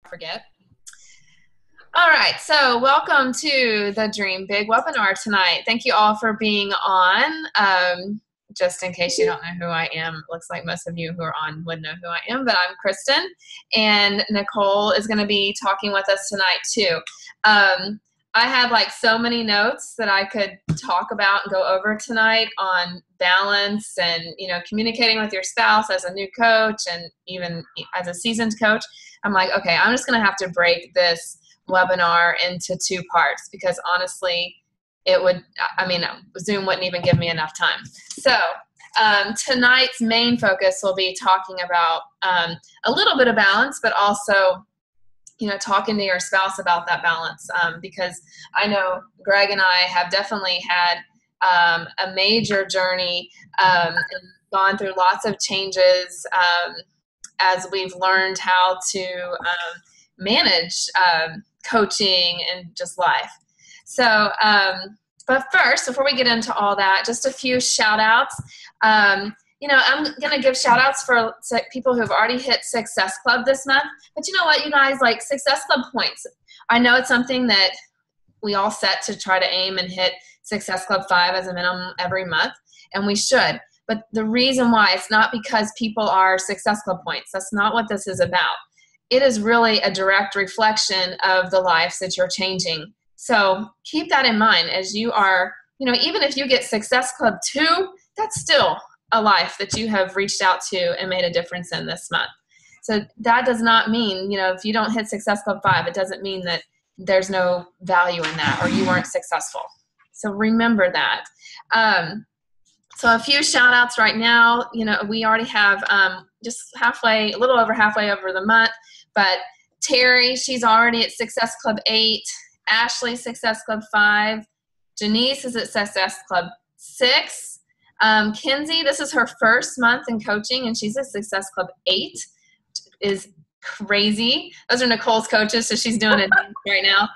Forget. All right, so welcome to the Dream Big webinar tonight. Thank you all for being on. Just in case you don't know who I am, looks like most of you who are on would know who I am, but I'm Kristen, and Nicole is going to be talking with us tonight too. I had like so many notes that I could talk about and go over tonight on balance and, you know, communicating with your spouse as a new coach and even as a seasoned coach. I'm like, okay, I'm just going to have to break this webinar into two parts because honestly, it would, I mean, Zoom wouldn't even give me enough time. So tonight's main focus will be talking about a little bit of balance, but also, you know, talking to your spouse about that balance because I know Greg and I have definitely had a major journey and gone through lots of changes as we've learned how to manage coaching and just life. So, but first, before we get into all that, just a few shout outs. You know, I'm going to give shout outs for people who have already hit Success Club this month. But you know what, you guys, like Success Club points. I know it's something that we all set to try to aim and hit Success Club 5 as a minimum every month, and we should. But the reason why, it's not because people are Success Club points. That's not what this is about. It is really a direct reflection of the lives that you're changing. So keep that in mind as you are, you know, even if you get Success Club 2, that's still a life that you have reached out to and made a difference in this month. So that does not mean, you know, if you don't hit Success Club 5, it doesn't mean that there's no value in that or you weren't successful. So remember that. So a few shout outs right now. You know, we already have just halfway, a little over halfway over the month, but Terry, she's already at Success Club 8, Ashley, Success Club 5, Janice is at Success Club 6, Kinsey, this is her first month in coaching, and she's at Success Club 8, which is crazy. Those are Nicole's coaches, so she's doing it right now.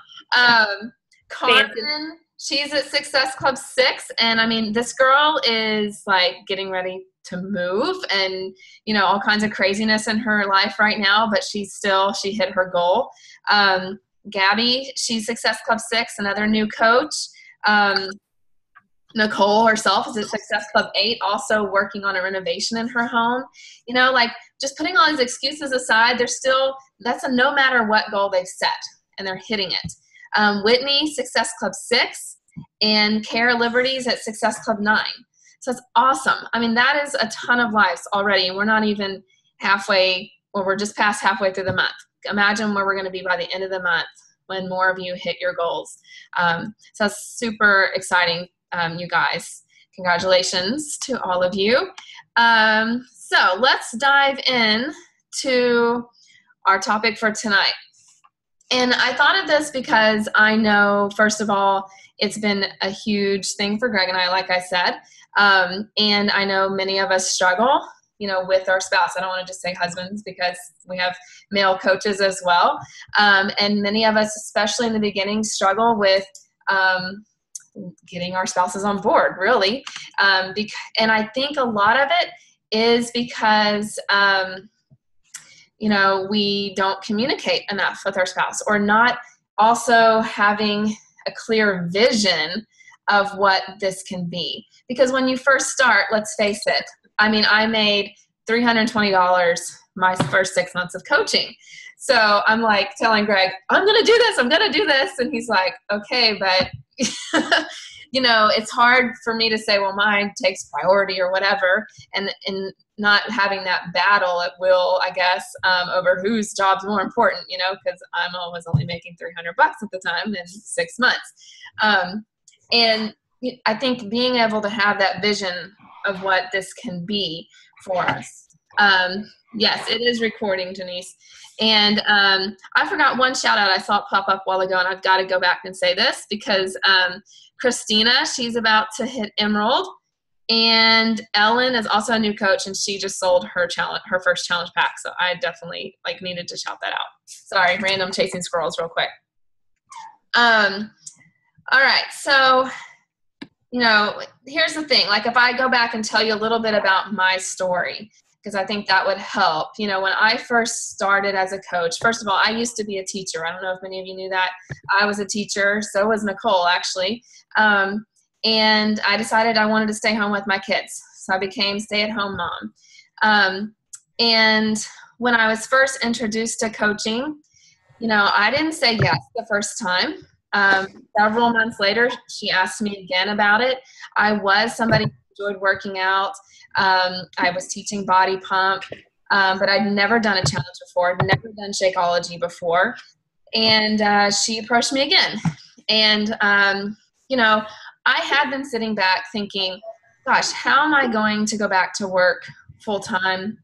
Carmen, she's at Success Club 6, and I mean, this girl is like getting ready to move and, you know, all kinds of craziness in her life right now, but she hit her goal. Gabby, she's Success Club 6, another new coach. Nicole herself is at Success Club 8, also working on a renovation in her home. You know, like just putting all these excuses aside, that's a no matter what goal they've set, and they're hitting it. Whitney, Success Club 6, and Cara Liberty's at Success Club 9. So it's awesome. I mean, that is a ton of lives already, and we're not even halfway, or we're just past halfway through the month. Imagine where we're going to be by the end of the month when more of you hit your goals. So it's super exciting. You guys, congratulations to all of you. So let's dive in to our topic for tonight. And I thought of this because I know, first of all, it's been a huge thing for Greg and I, like I said. And I know many of us struggle, you know, with our spouse. I don't want to just say husbands because we have male coaches as well. And many of us, especially in the beginning, struggle with getting our spouses on board, really. And I think a lot of it is because, you know, we don't communicate enough with our spouse, or not also having a clear vision of what this can be. Because when you first start, let's face it, I mean, I made $320 my first 6 months of coaching. So I'm like telling Greg, I'm going to do this. I'm going to do this. And he's like, okay, but you know, it's hard for me to say, well, mine takes priority or whatever, and not having that battle at will, I guess, over whose job's more important, you know, because I'm always only making $300 at the time in 6 months. And I think being able to have that vision of what this can be for us. Yes, it is recording, Janice. And I forgot one shout out I saw it pop up a while ago, and I've got to go back and say this because Christina, she's about to hit Emerald, and Ellen is also a new coach, and she just sold her first challenge pack. So I definitely needed to shout that out. Sorry, random chasing squirrels real quick. All right, so you know, here's the thing. Like if I go back and tell you a little bit about my story, because I think that would help. You know, when I first started as a coach, first of all, I used to be a teacher. I don't know if many of you knew that. I was a teacher. So was Nicole, actually. And I decided I wanted to stay home with my kids. So I became stay-at-home mom. And when I was first introduced to coaching, you know, I didn't say yes the first time. Several months later, she asked me again about it. I was somebody who enjoyed working out. I was teaching body pump, but I'd never done a challenge before, never done Shakeology before. And she approached me again. And, you know, I had been sitting back thinking, gosh, how am I going to go back to work full time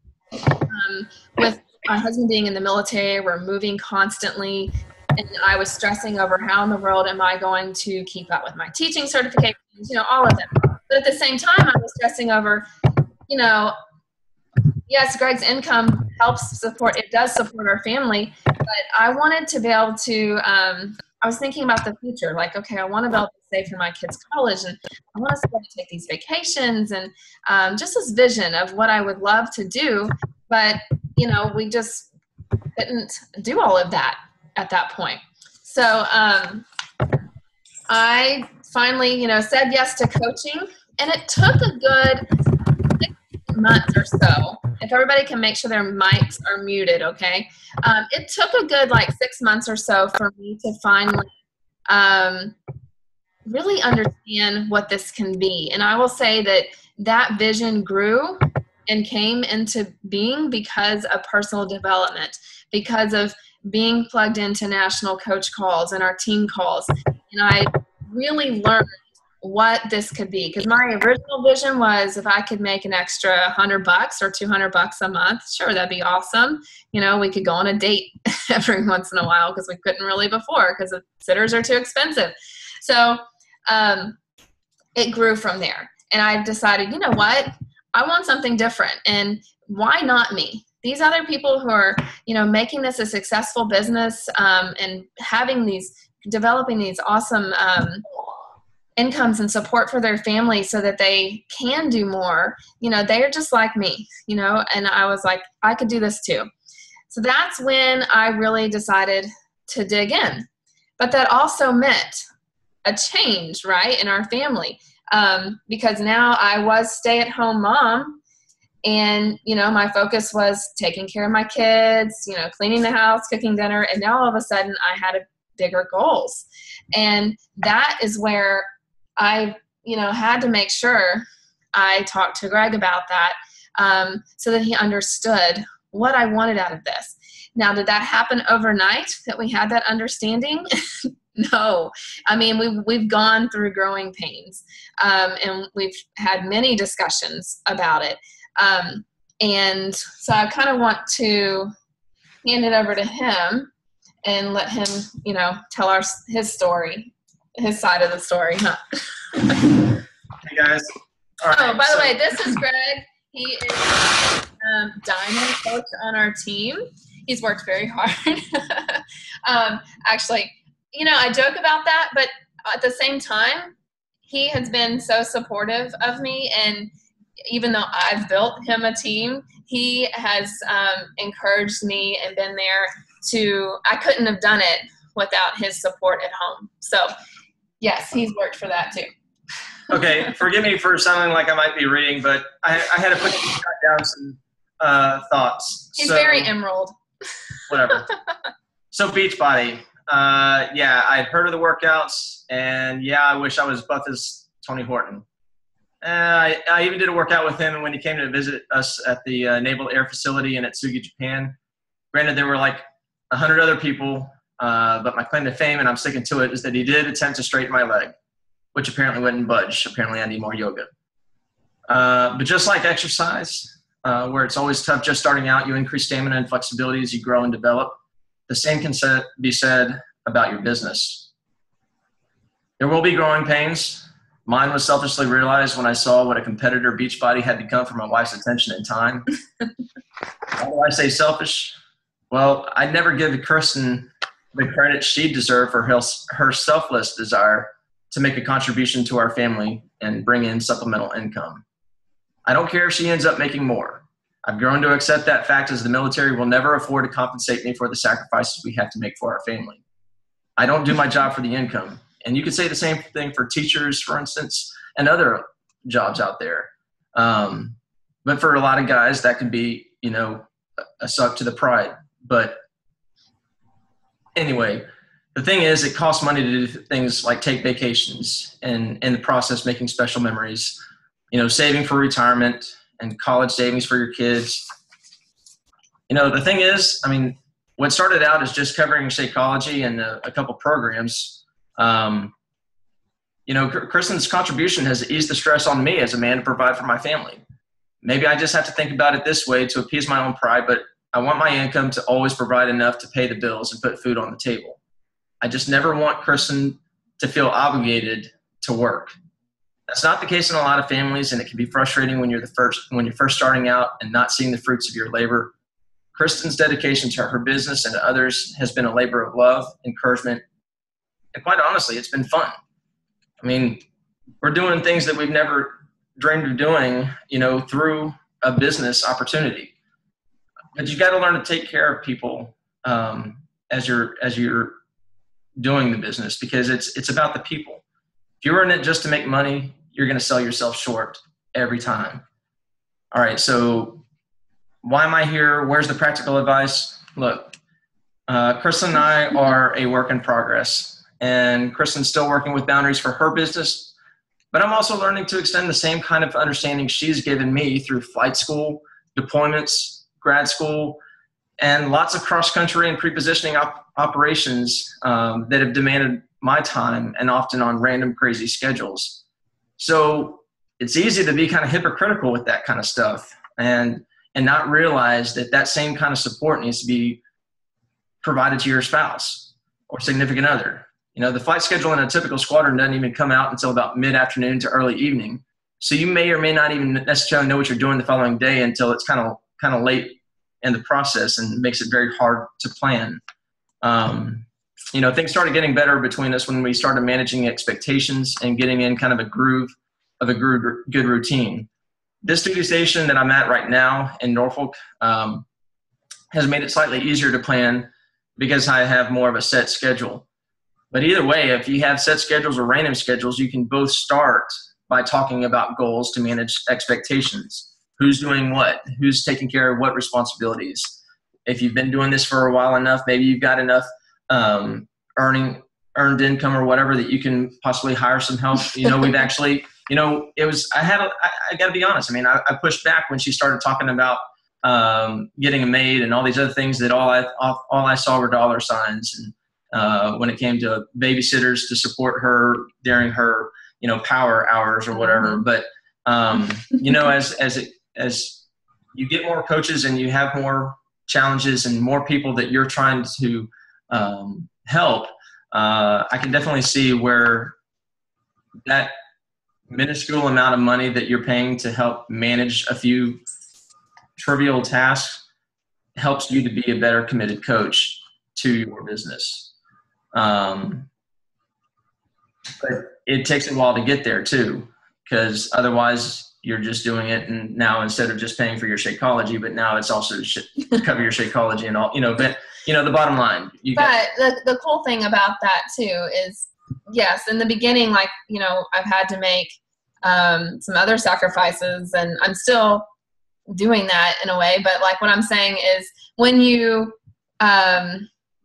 with my husband being in the military? We're moving constantly. And I was stressing over how in the world am I going to keep up with my teaching certifications, you know, all of them. But at the same time, I was stressing over, you know, yes, Greg's income helps support, it does support our family, but I wanted to be able to, I was thinking about the future, like, okay, I want to be able to save for my kids' college, and I want to be able to take these vacations, and just this vision of what I would love to do, but, you know, we just couldn't do all of that at that point. So I finally, you know, said yes to coaching, and it took a good 6 months or so. If everybody can make sure their mics are muted, okay? It took a good like 6 months or so for me to finally really understand what this can be. And I will say that that vision grew and came into being because of personal development, because of being plugged into national coach calls and our team calls. And I really learned what this could be, because my original vision was if I could make an extra $100 or $200 a month, sure, that'd be awesome. You know, we could go on a date every once in a while, because we couldn't really before because the sitters are too expensive. So it grew from there. And I decided, you know what, I want something different. And why not me? These other people who are, you know, making this a successful business and developing these awesome incomes and support for their family so that they can do more, you know, they're just like me, you know, and I was like, I could do this too. So that's when I really decided to dig in. But that also meant a change, right, in our family, because now I was stay-at-home mom. And, you know, my focus was taking care of my kids, you know, cleaning the house, cooking dinner. And now all of a sudden I had bigger goals. And that is where I, you know, had to make sure I talked to Greg about that so that he understood what I wanted out of this. Now, did that happen overnight that we had that understanding? No. I mean, we've gone through growing pains and we've had many discussions about it. And so I kind of want to hand it over to him and let him, you know, tell his story, his side of the story. Huh? Hey guys. All right, by the way, this is Greg. He is diamond coach on our team. He's worked very hard. Actually, you know, I joke about that, but at the same time, he has been so supportive of me, and even though I've built him a team, he has encouraged me and been there I couldn't have done it without his support at home. So yes, he's worked for that too. Okay, forgive me for sounding like I might be reading, but I had to put down some thoughts. He's very emerald. Whatever. So Beachbody. Yeah, I'd heard of the workouts, and yeah, I wish I was buff as Tony Horton. I even did a workout with him when he came to visit us at the Naval Air Facility in Atsugi, Japan. Granted, there were like 100 other people, but my claim to fame, and I'm sticking to it, is that he did attempt to straighten my leg, which apparently wouldn't budge. Apparently I need more yoga. But just like exercise, where it's always tough just starting out, you increase stamina and flexibility as you grow and develop. The same can be said about your business. There will be growing pains. Mine was selfishly realized when I saw what a competitor Beachbody had become for my wife's attention and time. Why do I say selfish? Well, I'd never give Kirsten the credit she deserved for her selfless desire to make a contribution to our family and bring in supplemental income. I don't care if she ends up making more. I've grown to accept that fact as the military will never afford to compensate me for the sacrifices we have to make for our family. I don't do my job for the income. And you could say the same thing for teachers, for instance, and other jobs out there. But for a lot of guys, that could be, a suck to the pride. But anyway, the thing is, it costs money to do things like take vacations and in the process making special memories, saving for retirement and college savings for your kids. The thing is, what started out as just covering Shakeology and a couple programs, Kristen's contribution has eased the stress on me as a man to provide for my family. Maybe I just have to think about it this way to appease my own pride, but I want my income to always provide enough to pay the bills and put food on the table. I just never want Kristen to feel obligated to work. That's not the case in a lot of families, and it can be frustrating when you're first starting out and not seeing the fruits of your labor. Kristen's dedication to her business and to others has been a labor of love, encouragement, and quite honestly, it's been fun. We're doing things that we've never dreamed of doing, through a business opportunity. But you've got to learn to take care of people as you're doing the business, because it's about the people. If you're in it just to make money, you're going to sell yourself short every time. All right, so why am I here? Where's the practical advice? Look, Kristen and I are a work in progress, and Kristen's still working with boundaries for her business, but I'm also learning to extend the same kind of understanding she's given me through flight school, deployments, grad school, and lots of cross-country and pre-positioning operations that have demanded my time and often on random crazy schedules. So it's easy to be kind of hypocritical with that kind of stuff and not realize that same kind of support needs to be provided to your spouse or significant other. The flight schedule in a typical squadron doesn't even come out until about mid-afternoon to early evening. So you may or may not even necessarily know what you're doing the following day until it's kind of late in the process, and makes it very hard to plan. Things started getting better between us when we started managing expectations and getting in kind of a groove of a good routine. This duty station that I'm at right now in Norfolk has made it slightly easier to plan because I have more of a set schedule. But either way, if you have set schedules or random schedules, you can both start by talking about goals to manage expectations. Who's doing what? Who's taking care of what responsibilities? If you've been doing this for a while enough, maybe you've got enough earned income or whatever that you can possibly hire some help. We've actually, I got to be honest. I pushed back when she started talking about getting a maid and all these other things that all I saw were dollar signs. And when it came to babysitters to support her during her, power hours or whatever. But, as you get more coaches and you have more challenges and more people that you're trying to help, I can definitely see where that minuscule amount of money that you're paying to help manage a few trivial tasks helps you to be a better committed coach to your business. But it takes a while to get there too, because otherwise you're just doing it, and now instead of just paying for your Shakeology, but now it's also to cover your Shakeology and all, but the bottom line. The cool thing about that too is, yes, in the beginning, I've had to make some other sacrifices, and I'm still doing that in a way. But what I'm saying is, when you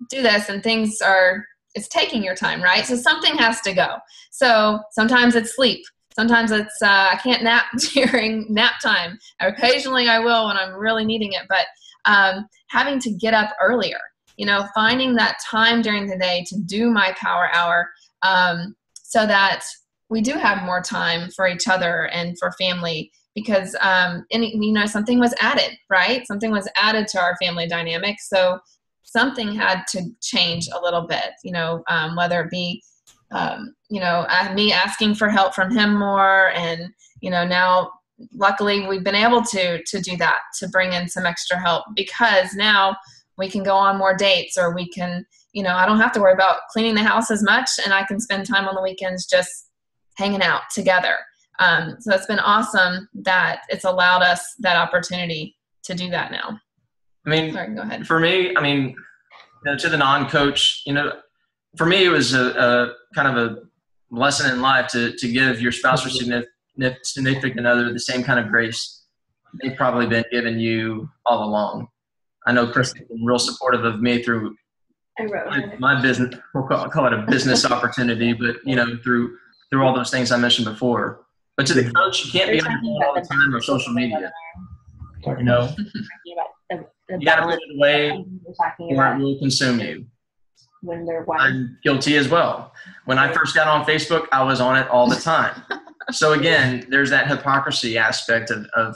do this and it's taking your time, right? So something has to go. So sometimes it's sleep. Sometimes it's I can't nap during nap time. Occasionally I will when I'm really needing it. But having to get up earlier, finding that time during the day to do my power hour, so that we do have more time for each other and for family, because something was added, right? Something was added to our family dynamic. So something had to change a little bit, whether it be me asking for help from him more. And, now luckily we've been able to do that, to bring in some extra help, because now we can go on more dates, or we can, I don't have to worry about cleaning the house as much, and I can spend time on the weekends just hanging out together. So it's been awesome that it's allowed us that opportunity do that now? I mean, sorry, go ahead. For me, I mean, to the non-coach, for me, it was a kind of a lesson in life to give your spouse or significant other the same kind of grace they've probably been giving you all along. I know Chris has been real supportive of me through my business. We'll call it a business opportunity, but through all those things I mentioned before. But to the coach, you can't be on your phone all the time or social media. You got to put it away or it will consume you. I'm guilty as well. When I first got on Facebook, I was on it all the time. So again, there's that hypocrisy aspect of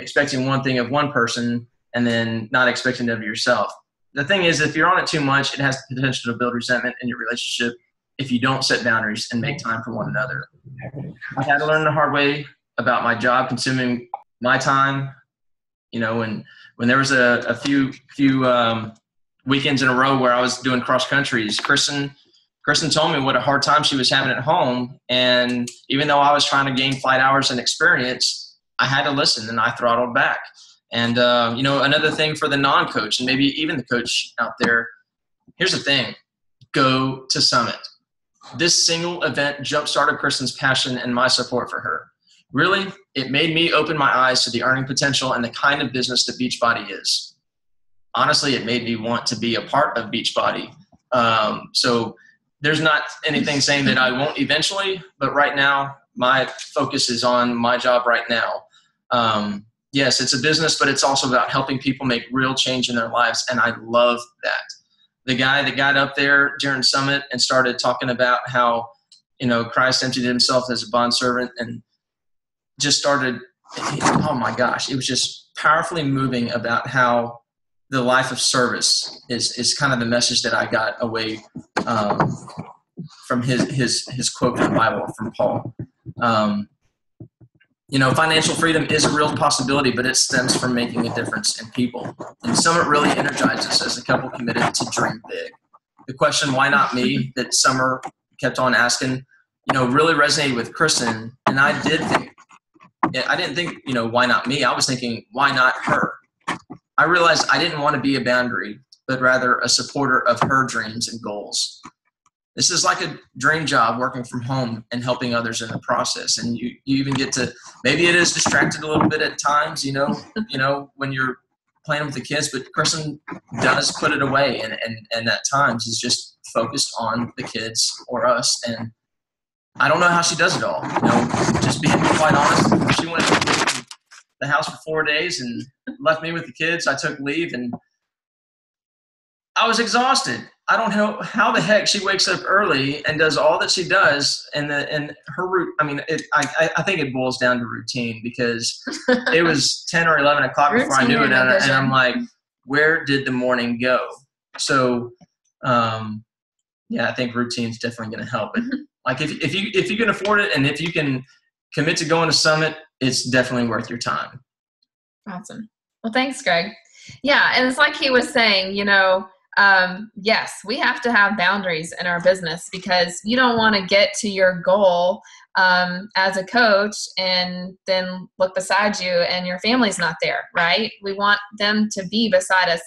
expecting one thing of one person and then not expecting it of yourself. The thing is, if you're on it too much, it has the potential to build resentment in your relationship if you don't set boundaries and make time for one another. I had to learn the hard way about my job consuming my time. When there was a few weekends in a row where I was doing cross countries, Kristen told me what a hard time she was having at home. And even though I was trying to gain flight hours and experience, I had to listen and I throttled back. And, another thing for the non-coach and maybe even the coach out there, here's the thing, go to Summit. This single event jump-started Kristen's passion and my support for her. Really, it made me open my eyes to the earning potential and the kind of business that Beachbody is. Honestly, it made me want to be a part of Beachbody. So there's not anything saying that I won't eventually, but right now, my focus is on my job right now. Yes, it's a business, but it's also about helping people make real change in their lives, and I love that. The guy that got up there during Summit and started talking about how, Christ emptied himself as a bondservant and just started, oh my gosh, it was just powerfully moving about how the life of service is kind of the message that I got away from his quote from the Bible, from Paul. Financial freedom is a real possibility, but it stems from making a difference in people. And Summit really energized us as a couple committed to dream big. The question, why not me, that Summer kept on asking, really resonated with Kristen. And I didn't think, why not me? I was thinking, why not her? I realized I didn't want to be a boundary, but rather a supporter of her dreams and goals. This is like a dream job, working from home and helping others in the process. And you even get to, maybe it is distracted a little bit at times, when you're playing with the kids, but Kristen does put it away and at times is just focused on the kids or us. And I don't know how she does it all. Just being quite honest, she went to the house for 4 days and left me with the kids. I took leave and I was exhausted. I don't know how the heck she wakes up early and does all that she does. And her route, I think it boils down to routine, because it was 10 or 11 o'clock before I knew it. And I'm like, where did the morning go? So, I think routine's definitely going to help. But like if you can afford it and if you can commit to going to Summit, it's definitely worth your time. Awesome. Well, thanks, Greg. Yeah. And it's like he was saying, yes, we have to have boundaries in our business, because you don't want to get to your goal as a coach and then look beside you and your family's not there, right? We want them to be beside us.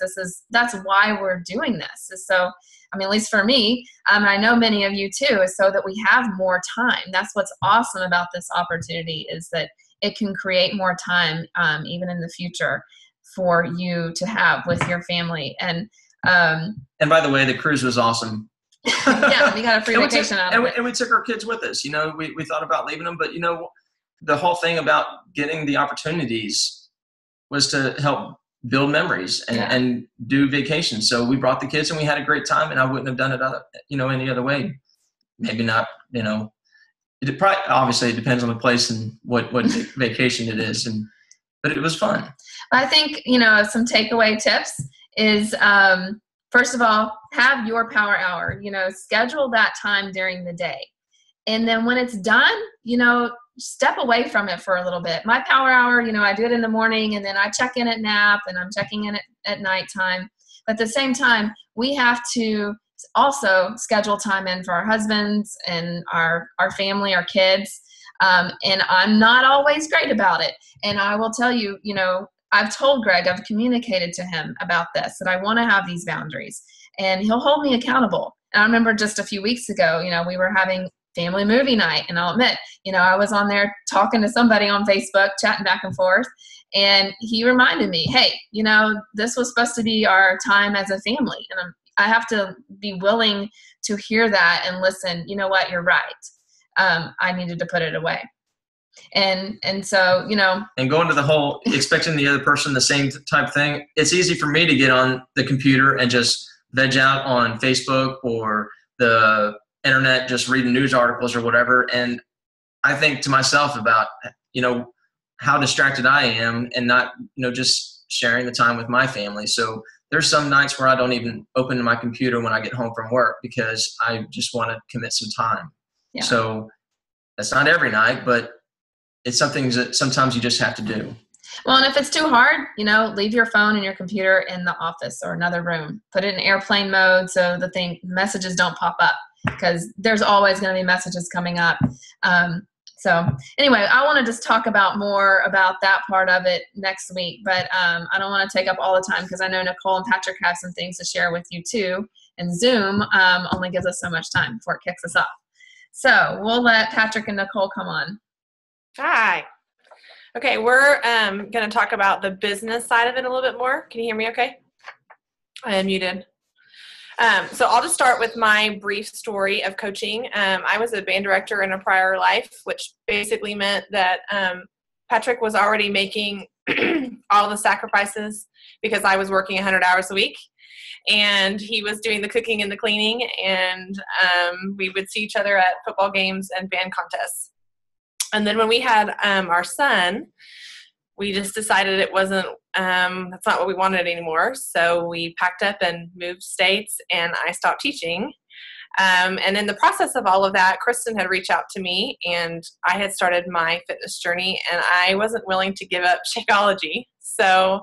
That's why we're doing this. So, at least for me, I know many of you too, is so that we have more time. That's what's awesome about this opportunity, is that it can create more time, even in the future, for you to have with your family. And by the way, the cruise was awesome. Yeah, we got a free vacation out of it. And we took our kids with us. We thought about leaving them, but the whole thing about getting the opportunities was to help build memories and do vacations. So we brought the kids and we had a great time, and I wouldn't have done it any other way. Maybe not, it probably, obviously it depends on the place and what vacation it is. But it was fun. I think, some takeaway tips is, first of all, have your power hour, schedule that time during the day. And then when it's done, step away from it for a little bit. My power hour, I do it in the morning, and then I check in at nap, and I'm checking in at nighttime. But at the same time, we have to also schedule time in for our husbands and our family, our kids. And I'm not always great about it. And I will tell you, I've told Greg, I've communicated to him about this, that I want to have these boundaries, and he'll hold me accountable. And I remember just a few weeks ago, we were having family movie night, and I'll admit, I was on there talking to somebody on Facebook, chatting back and forth, and he reminded me, hey, this was supposed to be our time as a family, and I have to be willing to hear that and listen. You know what? You're right. I needed to put it away. And so, and going to the whole expecting the other person the same type thing, it's easy for me to get on the computer and just veg out on Facebook or the internet, just reading news articles or whatever. And I think to myself about, how distracted I am, and not, just sharing the time with my family. So there's some nights where I don't even open my computer when I get home from work because I just want to commit some time. Yeah. So that's not every night, but it's something that sometimes you just have to do. Well, and if it's too hard, leave your phone and your computer in the office or another room. Put it in airplane mode so the messages don't pop up, because there's always going to be messages coming up. So anyway, I want to just talk more about that part of it next week, but I don't want to take up all the time because I know Nicole and Patrick have some things to share with you too, and Zoom only gives us so much time before it kicks us off. So we'll let Patrick and Nicole come on. Hi. Okay, we're going to talk about the business side of it a little bit more. Can you hear me okay? I am muted. So I'll just start with my brief story of coaching. I was a band director in a prior life, which basically meant that Patrick was already making all the sacrifices because I was working 100 hours a week. And he was doing the cooking and the cleaning, and we would see each other at football games and band contests. And then when we had our son, we just decided it wasn't, that's not what we wanted anymore. So we packed up and moved states, and I stopped teaching. And in the process of all of that, Kristen had reached out to me, and I had started my fitness journey, and I wasn't willing to give up Shakeology. So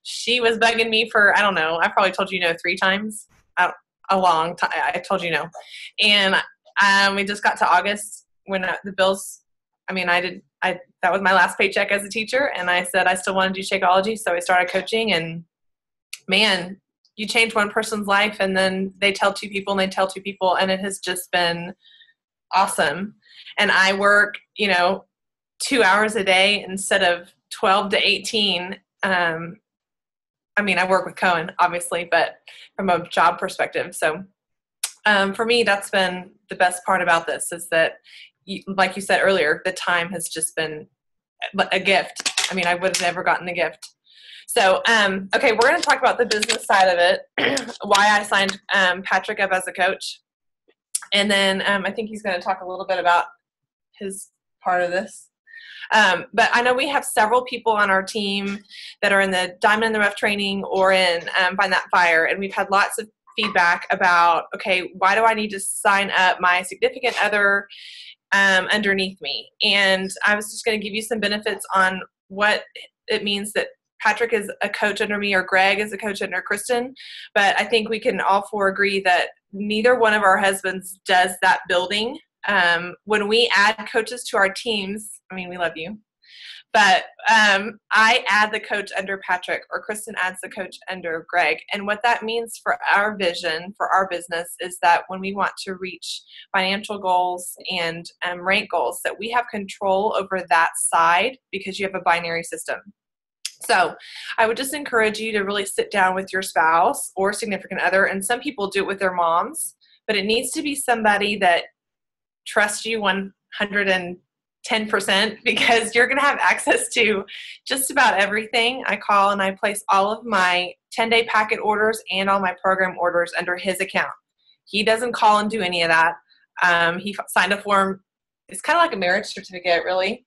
she was bugging me for, I don't know, I probably told you no 3 times, a long time. I told you no. And we just got to August when the bills, that was my last paycheck as a teacher, and I said I still want to do Shakeology, so I started coaching, and man, you change one person's life, and then they tell 2 people, and they tell 2 people, and it has just been awesome. And I work, 2 hours a day instead of 12 to 18. I work with Cohen, obviously, but from a job perspective. So for me, that's been the best part about this, is that, like you said earlier, the time has just been a gift. I would have never gotten the gift. So, okay, we're going to talk about the business side of it, why I signed Patrick up as a coach. And then I think he's going to talk a little bit about his part of this. But I know we have several people on our team that are in the Diamond in the Rough training or in Find That Fire. And we've had lots of feedback about, okay, why do I need to sign up my significant other underneath me? And I was just going to give you some benefits on what it means that Patrick is a coach under me or Greg is a coach under Kristen. But I think we can all 4 agree that neither one of our husbands does that building. When we add coaches to our teams, we love you, but I add the coach under Patrick, or Kristen adds the coach under Greg. And what that means for our vision, for our business, is that when we want to reach financial goals and rank goals, that we have control over that side, because you have a binary system. So I would just encourage you to really sit down with your spouse or significant other, and some people do it with their moms, but it needs to be somebody that trusts you 110%, because you're going to have access to just about everything. I call and I place all of my 10-day packet orders and all my program orders under his account. He doesn't call and do any of that. He signed a form. It's kind of like a marriage certificate, really.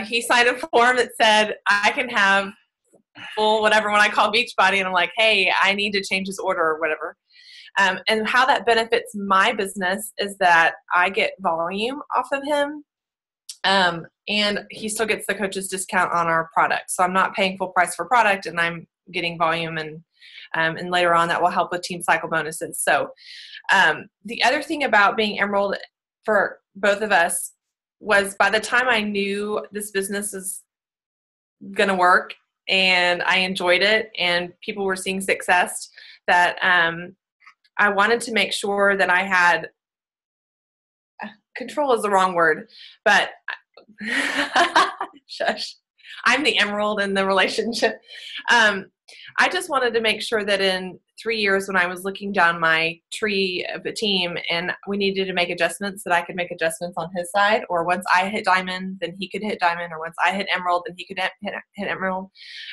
He signed a form that said I can have full whatever when I call Beachbody, and I'm like, hey, I need to change his order or whatever. And how that benefits my business is that I get volume off of him, and he still gets the coach's discount on our product. So I'm not paying full price for product, and I'm getting volume, and later on that will help with Team Cycle bonuses. So the other thing about being Emerald for both of us was, by the time I knew this business is going to work, and I enjoyed it, and people were seeing success, that I wanted to make sure that I had control is the wrong word, but shush. I'm the emerald in the relationship. I just wanted to make sure that in 3 years, when I was looking down my tree of a team and we needed to make adjustments, that I could make adjustments on his side, or once I hit diamond, then he could hit diamond, or once I hit emerald, then he could hit emerald.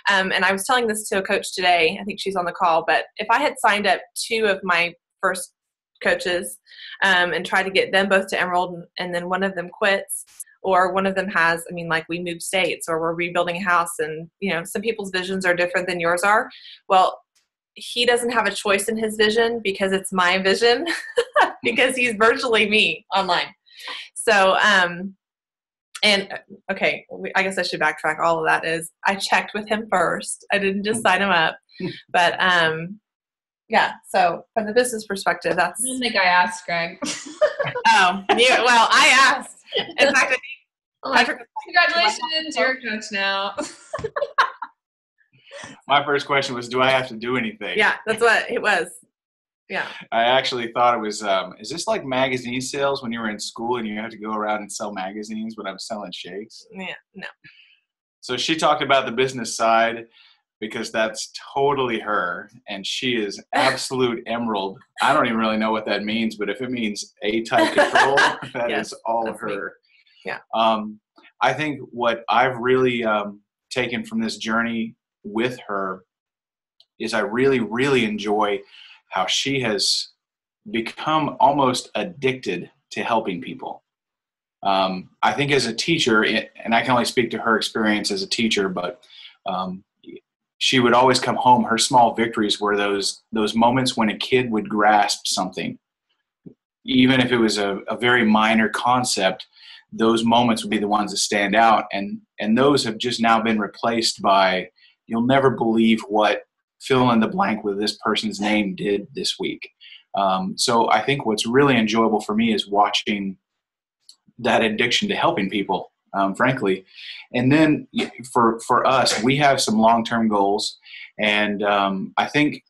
And I was telling this to a coach today, I think she's on the call, but if I had signed up 2 of my first coaches and tried to get them both to emerald, and then one of them quits, or one of them has, like we moved states, or we're rebuilding a house, and some people's visions are different than yours are. Well, he doesn't have a choice in his vision because it's my vision because he's virtually me online. So, okay, I guess I should backtrack. All of that is I checked with him first. I didn't just sign him up, but yeah. So from the business perspective, that's. I don't think I asked Greg. Well, I asked. In fact, congratulations, you're a coach now. My first question was, do I have to do anything? Yeah, that's what it was. Yeah. I actually thought it was, is this like magazine sales when you were in school and you had to go around and sell magazines when I was selling shakes? Yeah, no. So she talked about the business side because that's totally her, and she is absolute emerald. I don't even really know what that means, but if it means A-type control, that yes, is all her. Me. Yeah. I think what I've really taken from this journey with her is I really, really enjoy how she has become almost addicted to helping people. I think as a teacher, and I can only speak to her experience as a teacher, but she would always come home. Her small victories were those moments when a kid would grasp something. Even if it was a very minor concept, those moments would be the ones that stand out. And those have just now been replaced by, you'll never believe what fill in the blank with this person's name did this week. So I think what's really enjoyable for me is watching that addiction to helping people, frankly. And then for us, we have some long-term goals. And I think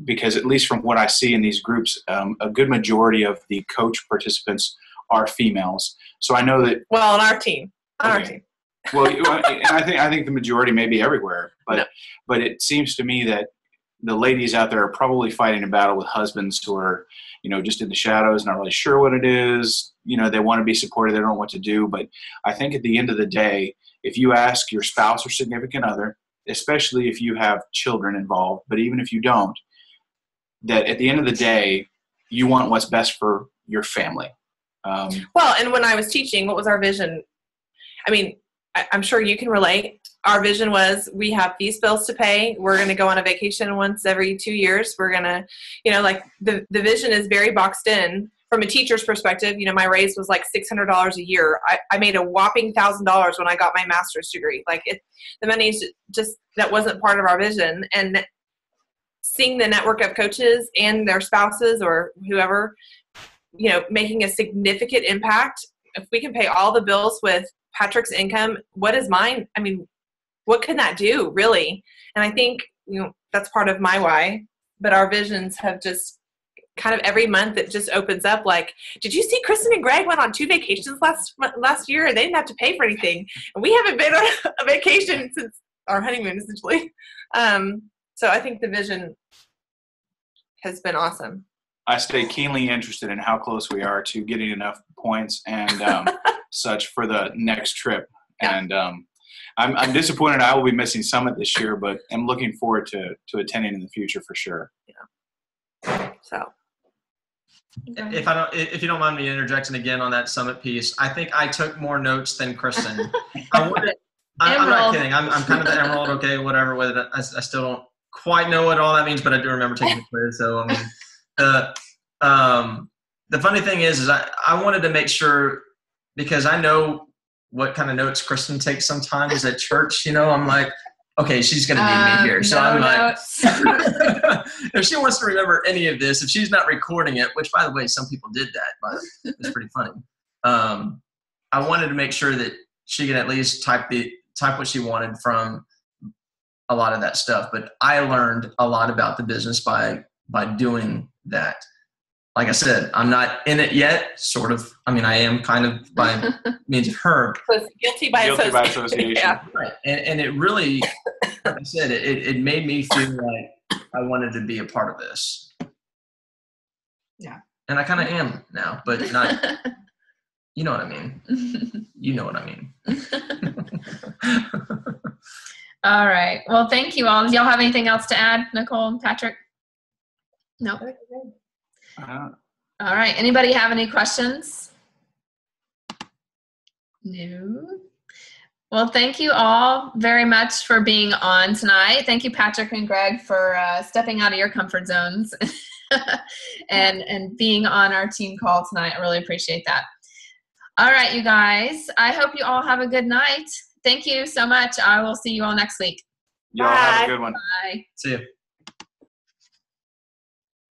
because at least from what I see in these groups, a good majority of the coach participants are females. So I know that. Well, on our team. Our team. Well, and I think the majority may be everywhere, but it seems to me that the ladies out there are probably fighting a battle with husbands who are, just in the shadows, not really sure what it is. They want to be supported. They don't know what to do. But I think at the end of the day, if you ask your spouse or significant other, especially if you have children involved, but even if you don't, that at the end of the day, you want what's best for your family. Well, and when I was teaching, what was our vision? I'm sure you can relate. Our vision was we have these bills to pay. We're going to go on a vacation once every 2 years. We're going to, the vision is very boxed in. From a teacher's perspective, my raise was like $600 a year. I made a whopping $1,000 when I got my master's degree. The money is just, that wasn't part of our vision. And seeing the network of coaches and their spouses or whoever, making a significant impact. If we can pay all the bills with Patrick's income, what is mine? What can that do, really? And I think, that's part of my why. But our visions have just kind of every month it just opens up. Like, did you see Kristen and Greg went on 2 vacations last year and they didn't have to pay for anything? And we haven't been on a vacation since our honeymoon, essentially. So I think the vision has been awesome. I stay keenly interested in how close we are to getting enough points and such for the next trip. Yeah. And I'm disappointed I will be missing Summit this year, but I'm looking forward to attending in the future for sure. Yeah. So. If you don't mind me interjecting again on that Summit piece, I think I took more notes than Kristen. I'm not kidding. I'm kind of the emerald. Okay, whatever. Whether I still don't quite know what all that means, but I do remember taking the quiz. So the funny thing is I wanted to make sure, because I know what kind of notes Kristen takes sometimes at church. I'm like, okay, she's going to need me here. So I'm like, if she wants to remember any of this, if she's not recording it, which, by the way, some people did that, but it's pretty funny. I wanted to make sure that she could at least type what she wanted from a lot of that stuff, but I learned a lot about the business by doing that. Like I said, I'm not in it yet, sort of. I mean, I am kind of by means of her. So guilty by association. Yeah. Right. And it really, like I said, it made me feel like I wanted to be a part of this. Yeah. And I kind of am now, but not, you know what I mean? You know what I mean. All right. Well, thank you all. Do y'all have anything else to add, Nicole and Patrick? No. All right. Anybody have any questions? No. Well, thank you all very much for being on tonight. Thank you, Patrick and Greg, for stepping out of your comfort zones and being on our team call tonight. I really appreciate that. All right, you guys. I hope you all have a good night. Thank you so much. I will see you all next week. Y'all have a good one. Bye. See you.